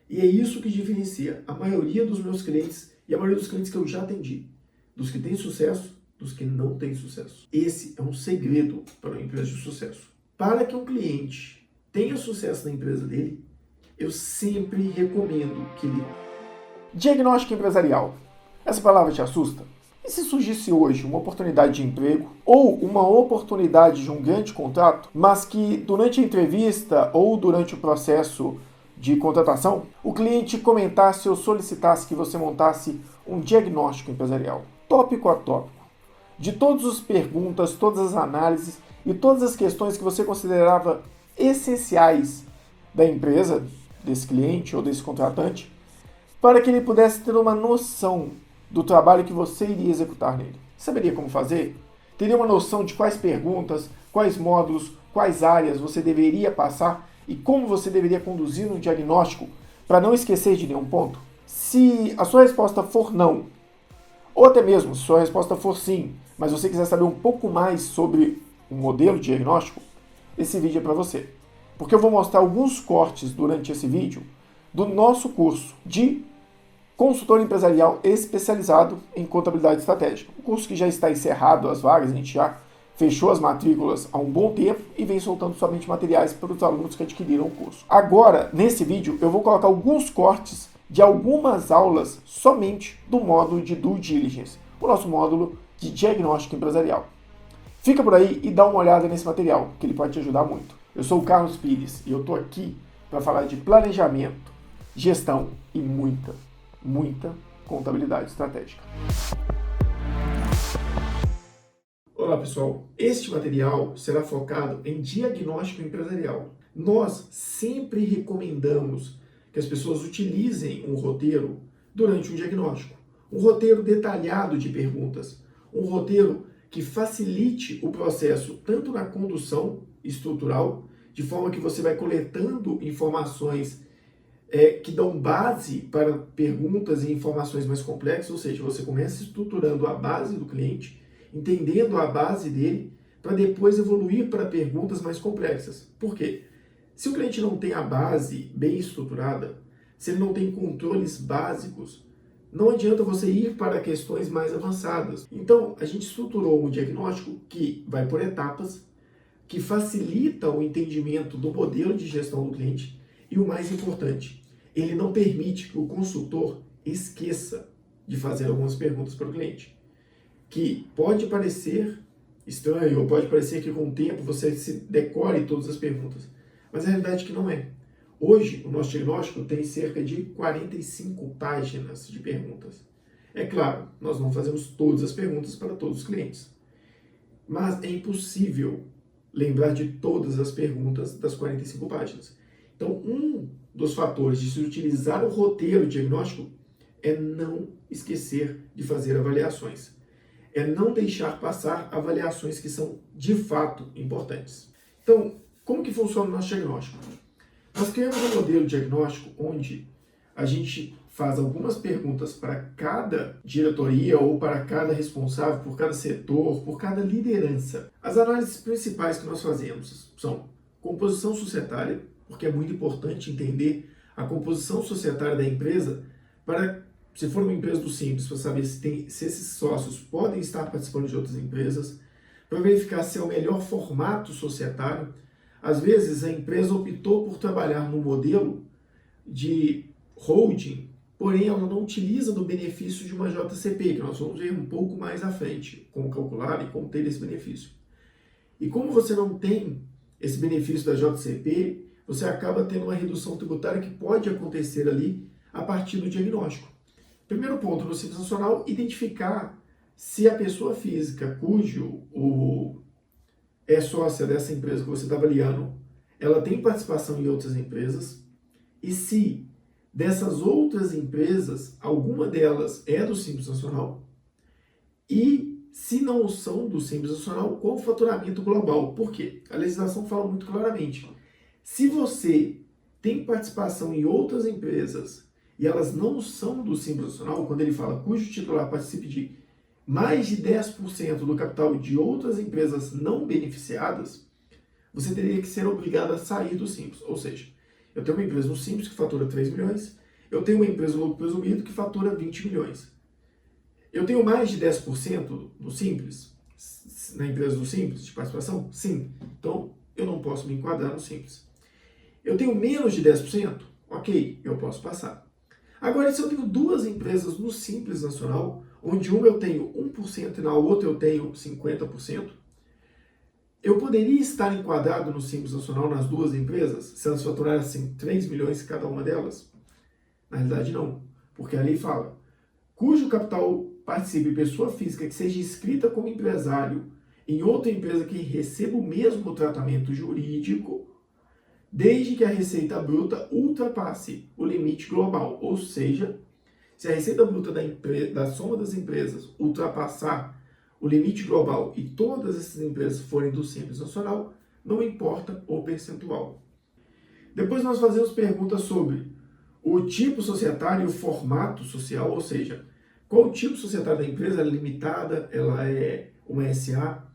E é isso que diferencia a maioria dos meus clientes e a maioria dos clientes que eu já atendi, dos que têm sucesso, dos que não têm sucesso. Esse é um segredo para uma empresa de sucesso. Para que um cliente tenha sucesso na empresa dele, eu sempre recomendo que ele... Diagnóstico empresarial. Essa palavra te assusta? E se surgisse hoje uma oportunidade de emprego ou uma oportunidade de um grande contrato, mas que durante a entrevista ou durante o processo de contratação, o cliente comentasse ou solicitasse que você montasse um diagnóstico empresarial, tópico a tópico, de todas as perguntas, todas as análises e todas as questões que você considerava essenciais da empresa, desse cliente ou desse contratante, para que ele pudesse ter uma noção do trabalho que você iria executar nele. Saberia como fazer? Teria uma noção de quais perguntas, quais módulos, quais áreas você deveria passar e como você deveria conduzir no diagnóstico para não esquecer de nenhum ponto? Se a sua resposta for não, ou até mesmo se a sua resposta for sim, mas você quiser saber um pouco mais sobre o modelo de diagnóstico, esse vídeo é para você. Porque eu vou mostrar alguns cortes durante esse vídeo do nosso curso de consultor empresarial especializado em contabilidade estratégica. Um curso que já está encerrado as vagas, a gente já fechou as matrículas há um bom tempo e vem soltando somente materiais para os alunos que adquiriram o curso. Agora, nesse vídeo, eu vou colocar alguns cortes de algumas aulas somente do módulo de Due Diligence, o nosso módulo de diagnóstico empresarial. Fica por aí e dá uma olhada nesse material, que ele pode te ajudar muito. Eu sou o Carlos Pires e eu estou aqui para falar de planejamento, gestão e muita contabilidade estratégica. Olá pessoal, este material será focado em diagnóstico empresarial. Nós sempre recomendamos que as pessoas utilizem um roteiro durante um diagnóstico. Um roteiro detalhado de perguntas, um roteiro que facilite o processo tanto na condução estrutural, de forma que você vai coletando informações que dão base para perguntas e informações mais complexas, ou seja, você começa estruturando a base do cliente, entendendo a base dele, para depois evoluir para perguntas mais complexas. Por quê? Se o cliente não tem a base bem estruturada, se ele não tem controles básicos, não adianta você ir para questões mais avançadas. Então, a gente estruturou um diagnóstico que vai por etapas, que facilita o entendimento do modelo de gestão do cliente e, o mais importante, ele não permite que o consultor esqueça de fazer algumas perguntas para o cliente, que pode parecer estranho ou pode parecer que com o tempo você se decore todas as perguntas, mas a realidade é que não é. Hoje, o nosso diagnóstico tem cerca de 45 páginas de perguntas. É claro, nós não fazemos todas as perguntas para todos os clientes, mas é impossível lembrar de todas as perguntas das 45 páginas. Então, um dos fatores de se utilizar o roteiro diagnóstico é não esquecer de fazer avaliações. É não deixar passar avaliações que são, de fato, importantes. Então, como que funciona o nosso diagnóstico? Nós criamos um modelo diagnóstico onde a gente faz algumas perguntas para cada diretoria ou para cada responsável, por cada setor, por cada liderança. As análises principais que nós fazemos são composição societária, porque é muito importante entender a composição societária da empresa para, se for uma empresa do Simples, para saber se esses sócios podem estar participando de outras empresas, para verificar se é o melhor formato societário. Às vezes a empresa optou por trabalhar no modelo de holding, porém ela não utiliza do benefício de uma JCP, que nós vamos ver um pouco mais à frente, como calcular e como ter esse benefício. E como você não tem esse benefício da JCP, você acaba tendo uma redução tributária que pode acontecer ali a partir do diagnóstico. Primeiro ponto no Simples Nacional, identificar se a pessoa física cujo é sócia dessa empresa que você está avaliando, ela tem participação em outras empresas, e se dessas outras empresas, alguma delas é do Simples Nacional, e se não são do Simples Nacional, qual o faturamento global? Por quê? A legislação fala muito claramente. Se você tem participação em outras empresas e elas não são do Simples Nacional, quando ele fala cujo titular participe de mais de 10% do capital de outras empresas não beneficiadas, você teria que ser obrigado a sair do Simples. Ou seja, Eu tenho uma empresa no Simples que fatura 3 milhões, eu tenho uma empresa no lucro presumido que fatura 20 milhões. Eu tenho mais de 10% no Simples, na empresa do Simples, de participação? Sim. Então, eu não posso me enquadrar no Simples. Eu tenho menos de 10%? Ok, eu posso passar. Agora, se eu tenho duas empresas no Simples Nacional, onde uma eu tenho 1% e na outra eu tenho 50%, eu poderia estar enquadrado no Simples Nacional nas duas empresas, se elas faturassem 3 milhões cada uma delas? Na realidade, não, porque a lei fala, cujo capital participe pessoa física que seja inscrita como empresário em outra empresa que receba o mesmo tratamento jurídico, desde que a receita bruta ultrapasse o limite global, ou seja, se a receita bruta da soma das empresas ultrapassar o limite global e todas essas empresas forem do Simples Nacional, não importa o percentual. Depois nós fazemos perguntas sobre o tipo societário e o formato social, ou seja, qual o tipo societário da empresa, ela é limitada, ela é uma SA,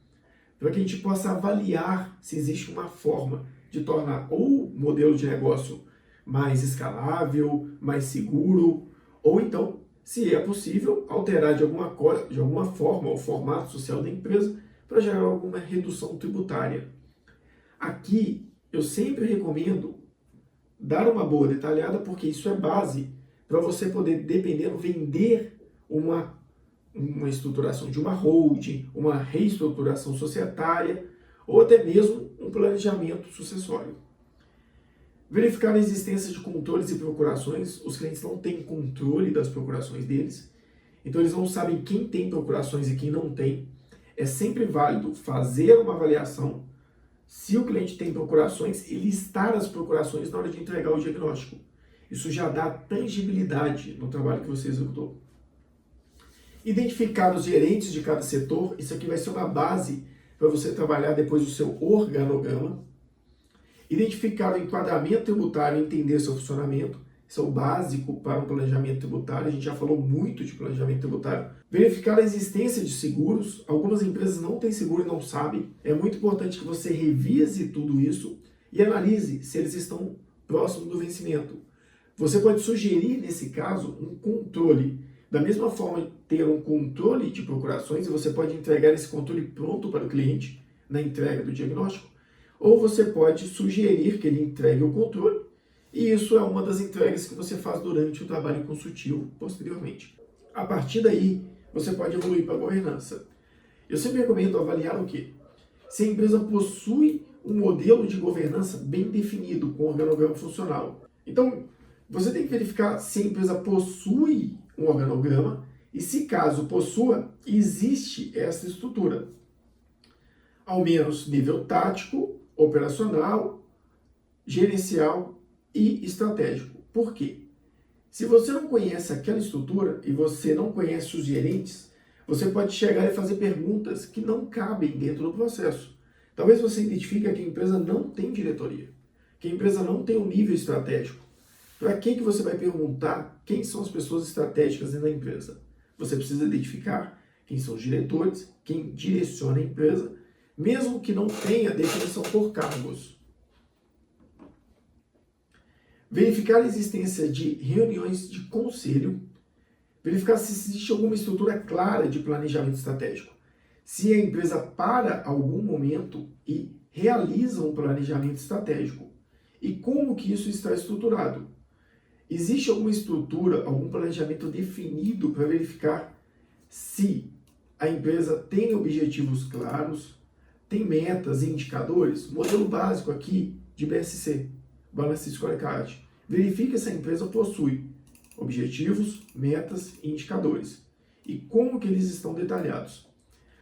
para que a gente possa avaliar se existe uma forma de tornar ou o modelo de negócio mais escalável, mais seguro, ou então, se é possível, alterar de alguma forma o formato social da empresa para gerar alguma redução tributária. Aqui, eu sempre recomendo dar uma boa detalhada, porque isso é base para você poder, dependendo, vender uma estruturação de uma holding, uma reestruturação societária, ou até mesmo um planejamento sucessório. Verificar a existência de controles e procurações. Os clientes não têm controle das procurações deles, então eles não sabem quem tem procurações e quem não tem. É sempre válido fazer uma avaliação. Se o cliente tem procurações, e listar as procurações na hora de entregar o diagnóstico. Isso já dá tangibilidade no trabalho que você executou. Identificar os gerentes de cada setor. Isso aqui vai ser uma base para você trabalhar depois o seu organograma. Identificar o enquadramento tributário e entender seu funcionamento. Isso é o básico para um planejamento tributário. A gente já falou muito de planejamento tributário. Verificar a existência de seguros. Algumas empresas não têm seguro e não sabem. É muito importante que você revise tudo isso e analise se eles estão próximos do vencimento. Você pode sugerir, nesse caso, um controle. Da mesma forma, ter um controle de procurações, e você pode entregar esse controle pronto para o cliente na entrega do diagnóstico, ou você pode sugerir que ele entregue o controle, e isso é uma das entregas que você faz durante o trabalho consultivo posteriormente. A partir daí, você pode evoluir para a governança. Eu sempre recomendo avaliar o quê? Se a empresa possui um modelo de governança bem definido, com organograma funcional. Então, você tem que verificar se a empresa possui um organograma e, se caso possua, existe essa estrutura. Ao menos nível tático, operacional, gerencial e estratégico. Por quê? Se você não conhece aquela estrutura e você não conhece os gerentes, você pode chegar e fazer perguntas que não cabem dentro do processo. Talvez você identifique que a empresa não tem diretoria, que a empresa não tem um nível estratégico. Para que você vai perguntar quem são as pessoas estratégicas dentro da empresa? Você precisa identificar quem são os diretores, quem direciona a empresa, mesmo que não tenha definição por cargos. Verificar a existência de reuniões de conselho. Verificar se existe alguma estrutura clara de planejamento estratégico. Se a empresa para algum momento e realiza um planejamento estratégico. E como que isso está estruturado? Existe alguma estrutura, algum planejamento definido para verificar se a empresa tem objetivos claros, tem metas e indicadores? Modelo básico aqui de BSC, Balance Scorecard. Verifique se a empresa possui objetivos, metas e indicadores. E como que eles estão detalhados.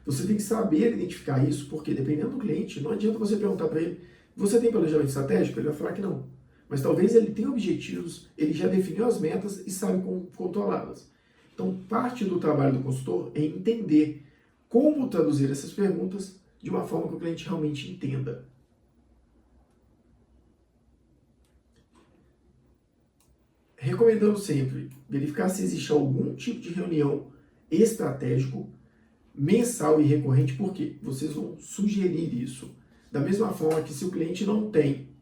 Você tem que saber identificar isso, porque dependendo do cliente, não adianta você perguntar para ele, você tem planejamento estratégico? Ele vai falar que não. Mas talvez ele tenha objetivos, ele já definiu as metas e sabe como controlá-las. Então, parte do trabalho do consultor é entender como traduzir essas perguntas de uma forma que o cliente realmente entenda. Recomendando sempre verificar se existe algum tipo de reunião estratégico, mensal e recorrente, porque vocês vão sugerir isso. Da mesma forma que se o cliente não tem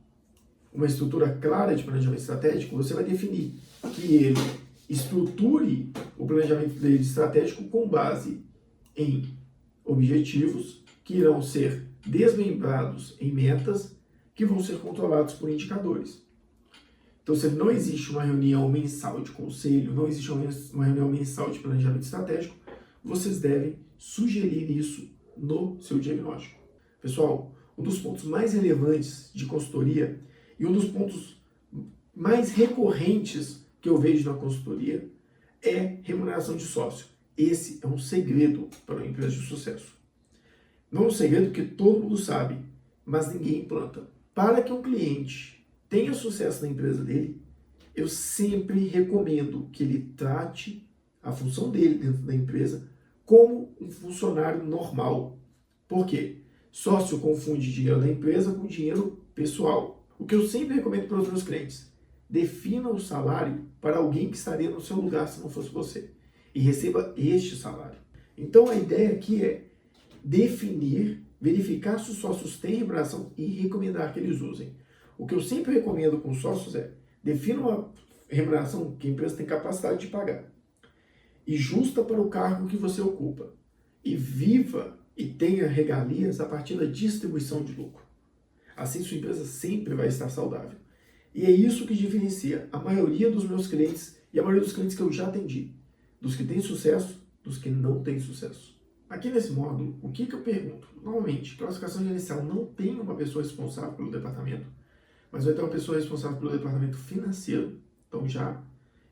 uma estrutura clara de planejamento estratégico, você vai definir que ele estruture o planejamento dele estratégico com base em objetivos que irão ser desmembrados em metas que vão ser controlados por indicadores. Então, se não existe uma reunião mensal de conselho, não existe uma reunião mensal de planejamento estratégico, vocês devem sugerir isso no seu diagnóstico. Pessoal, um dos pontos mais relevantes de consultoria e um dos pontos mais recorrentes que eu vejo na consultoria é remuneração de sócio. Esse é um segredo para uma empresa de sucesso. Não é um segredo que todo mundo sabe, mas ninguém implanta. Para que um cliente tenha sucesso na empresa dele, eu sempre recomendo que ele trate a função dele dentro da empresa como um funcionário normal. Por quê? Sócio confunde dinheiro da empresa com dinheiro pessoal. O que eu sempre recomendo para os meus clientes: defina o salário para alguém que estaria no seu lugar se não fosse você e receba este salário. Então a ideia aqui é definir, verificar se os sócios têm remuneração e recomendar que eles usem. O que eu sempre recomendo com os sócios é: defina uma remuneração que a empresa tem capacidade de pagar e justa para o cargo que você ocupa, e viva e tenha regalias a partir da distribuição de lucro. Assim sua empresa sempre vai estar saudável. E é isso que diferencia a maioria dos meus clientes e a maioria dos clientes que eu já atendi, dos que têm sucesso, dos que não têm sucesso. Aqui nesse módulo, o que eu pergunto? Normalmente, classificação gerencial não tem uma pessoa responsável pelo departamento, mas vai ter uma pessoa responsável pelo departamento financeiro. Então já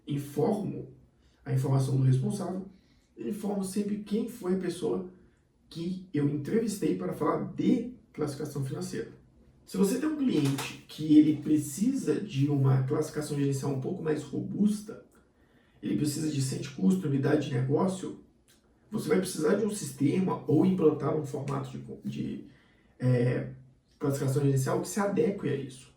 informo a informação do responsável e informo sempre quem foi a pessoa que eu entrevistei para falar de classificação financeira. Se você tem um cliente que ele precisa de uma classificação gerencial um pouco mais robusta, ele precisa de centro de custo, unidade de negócio, você vai precisar de um sistema ou implantar um formato de classificação gerencial que se adeque a isso.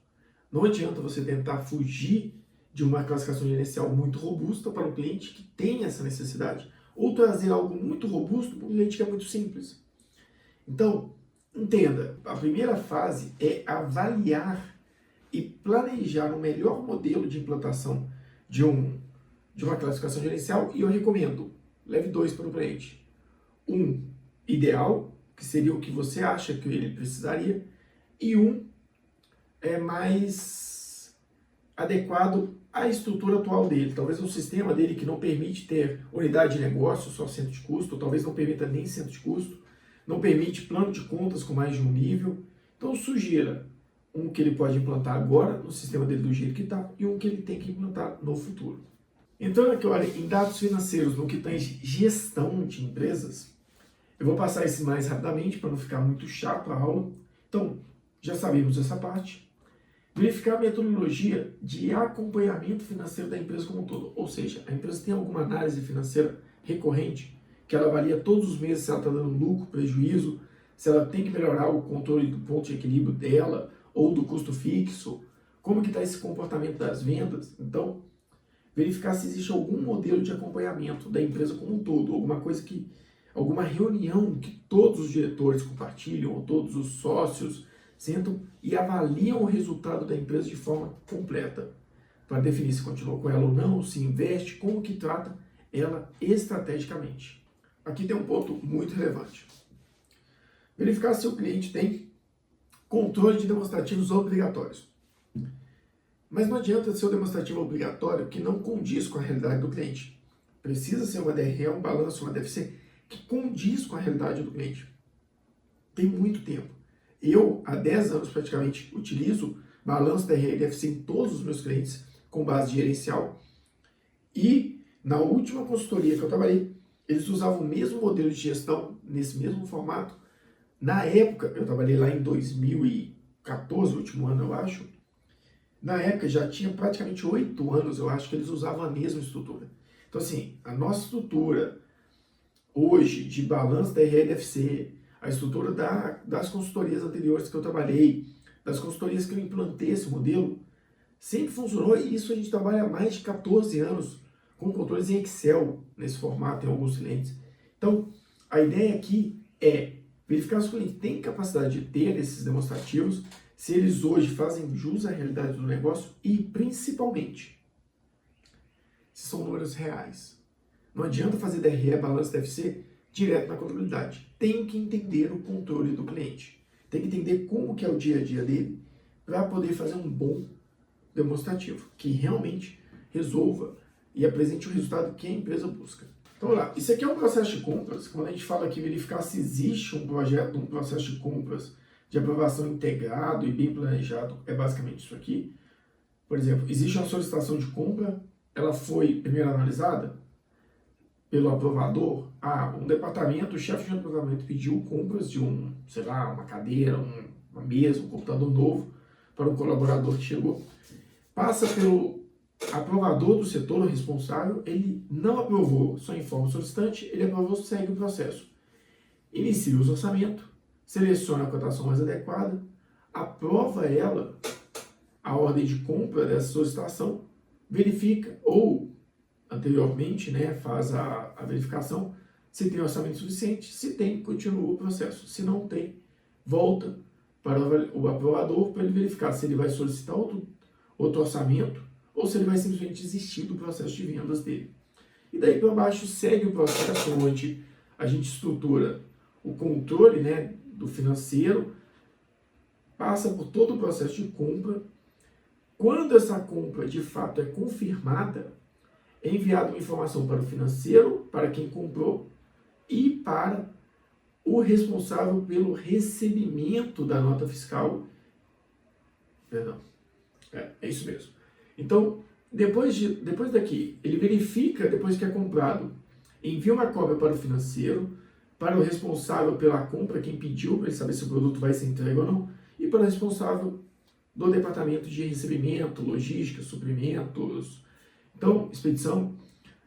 Não adianta você tentar fugir de uma classificação gerencial muito robusta para um cliente que tem essa necessidade, ou trazer algo muito robusto para um cliente que é muito simples. Então, entenda, a primeira fase é avaliar e planejar o melhor modelo de implantação de uma classificação gerencial, e eu recomendo, leve 2 para o cliente. Um ideal, que seria o que você acha que ele precisaria, e um é mais adequado à estrutura atual dele. Talvez um sistema dele que não permite ter unidade de negócio, só centro de custo, ou talvez não permita nem centro de custo, não permite plano de contas com mais de um nível. Então sugira um que ele pode implantar agora no sistema dele do jeito que está e um que ele tem que implantar no futuro. Entrando aqui, olha, em dados financeiros, no que tange gestão de empresas, eu vou passar esse mais rapidamente para não ficar muito chato a aula. Então, já sabemos essa parte. Verificar a metodologia de acompanhamento financeiro da empresa como um todo. Ou seja, a empresa tem alguma análise financeira recorrente, que ela avalia todos os meses se ela está dando lucro, prejuízo, se ela tem que melhorar o controle do ponto de equilíbrio dela ou do custo fixo, como que está esse comportamento das vendas. Então, verificar se existe algum modelo de acompanhamento da empresa como um todo, alguma reunião que todos os diretores compartilham, ou todos os sócios sentam e avaliam o resultado da empresa de forma completa, para definir se continua com ela ou não, se investe, como que trata ela estrategicamente. Aqui tem um ponto muito relevante. Verificar se o cliente tem controle de demonstrativos obrigatórios. Mas não adianta ser um demonstrativo obrigatório que não condiz com a realidade do cliente. Precisa ser uma DRE, um balanço, uma DFC que condiz com a realidade do cliente. Tem muito tempo. Eu, há 10 anos praticamente, utilizo balanço, DRE e DFC em todos os meus clientes com base gerencial. E na última consultoria que eu trabalhei, eles usavam o mesmo modelo de gestão, nesse mesmo formato. Na época, eu trabalhei lá em 2014, último ano eu acho. Na época já tinha praticamente 8 anos, eu acho, que eles usavam a mesma estrutura. Então assim, a nossa estrutura hoje de balanço, DRE e DFC, a estrutura das consultorias anteriores que eu trabalhei, das consultorias que eu implantei esse modelo, sempre funcionou, e isso a gente trabalha há mais de 14 anos com controles em Excel, nesse formato, em alguns clientes. Então, a ideia aqui é verificar se o cliente tem capacidade de ter esses demonstrativos, se eles hoje fazem jus à realidade do negócio e, principalmente, se são números reais. Não adianta fazer DRE, balanço, DFC direto na contabilidade. Tem que entender o controle do cliente. Tem que entender como que é o dia a dia dele para poder fazer um bom demonstrativo, que realmente resolva e apresente o resultado que a empresa busca. Então, vamos lá. Isso aqui é um processo de compras. Quando a gente fala aqui verificar se existe um projeto, um processo de compras de aprovação integrado e bem planejado, é basicamente isso aqui. Por exemplo, existe uma solicitação de compra, ela foi primeiro analisada pelo aprovador. Um departamento, o chefe de um departamento pediu compras de sei lá, uma cadeira, uma mesa, um computador novo para um colaborador que chegou. Passa pelo aprovador do setor responsável, ele não aprovou, só informa o solicitante, ele aprovou, segue o processo. Inicia o orçamento, seleciona a cotação mais adequada, aprova ela, a ordem de compra dessa solicitação, verifica, ou anteriormente, né, faz a verificação, se tem orçamento suficiente, se tem, continua o processo, se não tem, volta para o aprovador para ele verificar se ele vai solicitar outro orçamento ou se ele vai simplesmente desistir do processo de vendas dele. E daí para baixo segue o processo onde a gente estrutura o controle, né, do financeiro, passa por todo o processo de compra. Quando essa compra de fato é confirmada, é enviada uma informação para o financeiro, para quem comprou e para o responsável pelo recebimento da nota fiscal. Perdão, é isso mesmo. Então, depois daqui, ele verifica, depois que é comprado, envia uma cópia para o financeiro, para o responsável pela compra, quem pediu, para ele saber se o produto vai ser entregue ou não, e para o responsável do departamento de recebimento, logística, suprimentos. Então, expedição,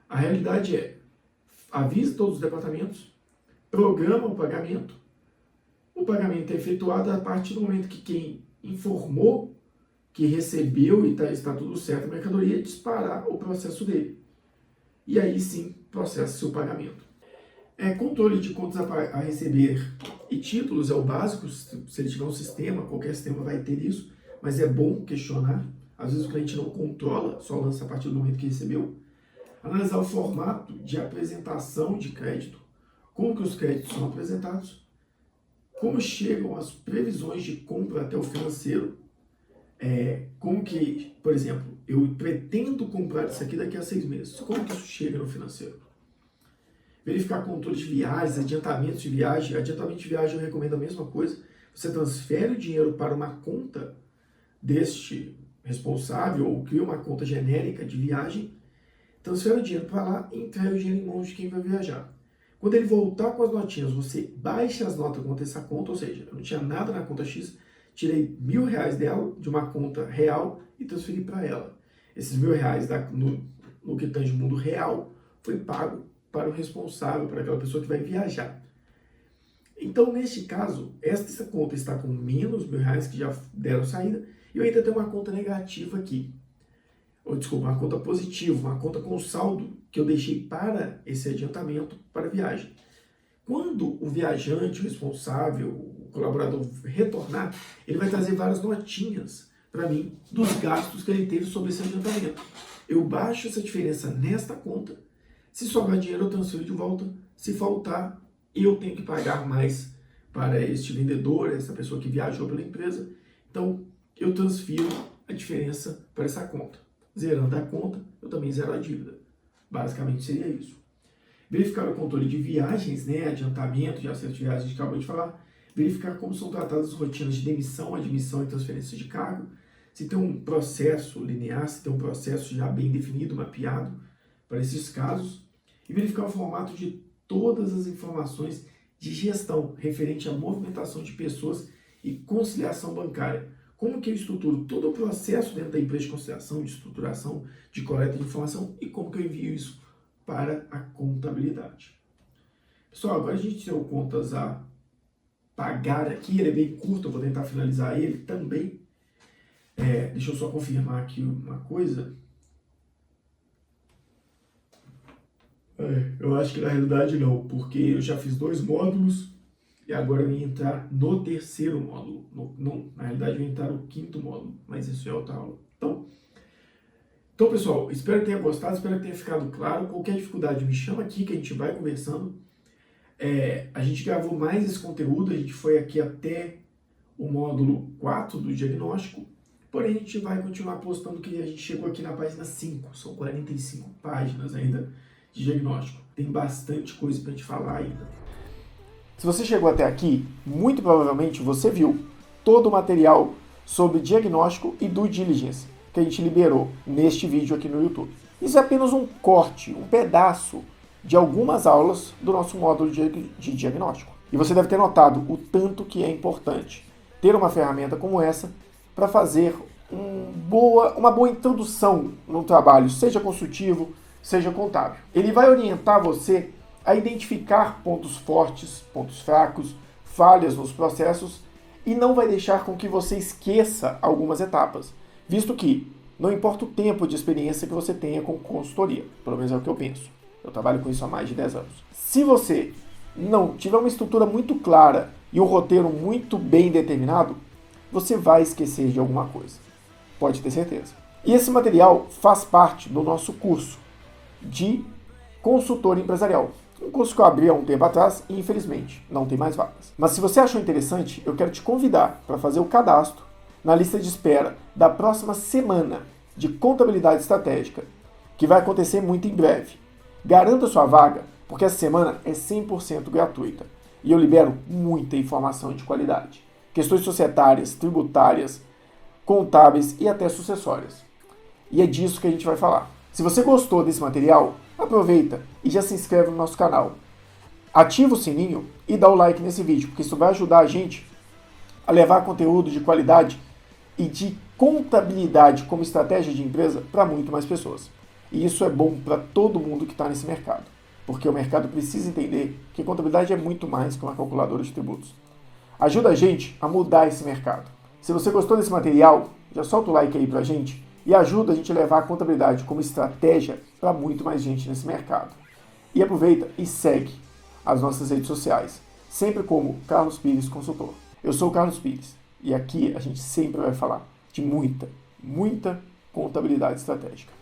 a realidade é, avisa todos os departamentos, programa o pagamento é efetuado a partir do momento que quem informou que recebeu e está tudo certo a mercadoria, disparar o processo dele. E aí sim, processa-se o pagamento. Controle de contas a receber e títulos é o básico. Se ele tiver um sistema, qualquer sistema vai ter isso, mas é bom questionar. Às vezes o cliente não controla, só lança a partir do momento que recebeu. Analisar o formato de apresentação de crédito, como que os créditos são apresentados, como chegam as previsões de compra até o financeiro, como que, por exemplo, eu pretendo comprar isso aqui daqui a 6 meses, como que isso chega no financeiro? Verificar controle de viagens, adiantamentos de viagem. Adiantamento de viagem eu recomendo a mesma coisa. Você transfere o dinheiro para uma conta deste responsável ou cria uma conta genérica de viagem, transfere o dinheiro para lá e entrega o dinheiro em mãos de quem vai viajar. Quando ele voltar com as notinhas, você baixa as notas contra essa conta, ou seja, eu não tinha nada na conta X, tirei R$1.000 dela, de uma conta real, e transferi para ela. Esses R$1.000 no que tange mundo real foi pago para o responsável, para aquela pessoa que vai viajar. Então, neste caso, essa conta está com menos R$1.000 que já deram saída, e eu ainda tenho uma conta negativa aqui. Ou, desculpa, uma conta positiva, uma conta com saldo que eu deixei para esse adiantamento para a viagem. Quando o viajante, o responsável, o colaborador retornar, ele vai trazer várias notinhas para mim dos gastos que ele teve sobre esse adiantamento. Eu baixo essa diferença nesta conta. Se sobrar dinheiro, eu transfiro de volta. Se faltar, eu tenho que pagar mais para este vendedor, essa pessoa que viajou pela empresa. Então, eu transfiro a diferença para essa conta. Zerando a conta, eu também zero a dívida. Basicamente seria isso. Verificar o controle de viagens, né, adiantamento de acerto de viagens, a gente acabou de falar. Verificar como são tratadas as rotinas de demissão, admissão e transferência de cargo. Se tem um processo linear, se tem um processo já bem definido, mapeado para esses casos. E verificar o formato de todas as informações de gestão referente à movimentação de pessoas e conciliação bancária. Como que eu estruturo todo o processo dentro da empresa de conciliação, de estruturação, de coleta de informação e como que eu envio isso para a contabilidade. Pessoal, agora a gente tem o contas a pagar aqui, ele é bem curto, eu vou tentar finalizar ele também. Deixa eu só confirmar aqui uma coisa. Eu acho que na realidade não, porque eu já fiz 2 módulos E agora eu ia entrar no terceiro módulo. Não, na realidade eu ia entrar no quinto módulo, mas isso é outra aula. Então, pessoal, espero que tenha gostado, espero que tenha ficado claro. Qualquer dificuldade, me chama aqui que a gente vai conversando. A gente gravou mais esse conteúdo, a gente foi aqui até o módulo 4 do diagnóstico, porém a gente vai continuar postando que a gente chegou aqui na página 5, são 45 páginas ainda de diagnóstico. Tem bastante coisa para a gente falar ainda. Se você chegou até aqui, muito provavelmente você viu todo o material sobre diagnóstico e due diligence que a gente liberou neste vídeo aqui no YouTube. Isso é apenas um corte, um pedaço de algumas aulas do nosso módulo de diagnóstico. E você deve ter notado o tanto que é importante ter uma ferramenta como essa para fazer uma boa introdução no trabalho, seja consultivo, seja contábil. Ele vai orientar você a identificar pontos fortes, pontos fracos, falhas nos processos e não vai deixar com que você esqueça algumas etapas, visto que não importa o tempo de experiência que você tenha com consultoria, pelo menos é o que eu penso. Eu trabalho com isso há mais de 10 anos. Se você não tiver uma estrutura muito clara e um roteiro muito bem determinado, você vai esquecer de alguma coisa. Pode ter certeza. E esse material faz parte do nosso curso de consultor empresarial. Um curso que eu abri há um tempo atrás e, infelizmente, não tem mais vagas. Mas se você achou interessante, eu quero te convidar para fazer o cadastro na lista de espera da próxima semana de contabilidade estratégica, que vai acontecer muito em breve. Garanta sua vaga, porque essa semana é 100% gratuita e eu libero muita informação de qualidade. Questões societárias, tributárias, contábeis e até sucessórias. E é disso que a gente vai falar. Se você gostou desse material, aproveita e já se inscreve no nosso canal. Ativa o sininho e dá o like nesse vídeo, porque isso vai ajudar a gente a levar conteúdo de qualidade e de contabilidade como estratégia de empresa para muito mais pessoas. E isso é bom para todo mundo que está nesse mercado, porque o mercado precisa entender que contabilidade é muito mais que uma calculadora de tributos. Ajuda a gente a mudar esse mercado. Se você gostou desse material, já solta o like aí pra gente e ajuda a gente a levar a contabilidade como estratégia para muito mais gente nesse mercado. E aproveita e segue as nossas redes sociais, sempre como Carlos Pires Consultor. Eu sou o Carlos Pires e aqui a gente sempre vai falar de muita contabilidade estratégica.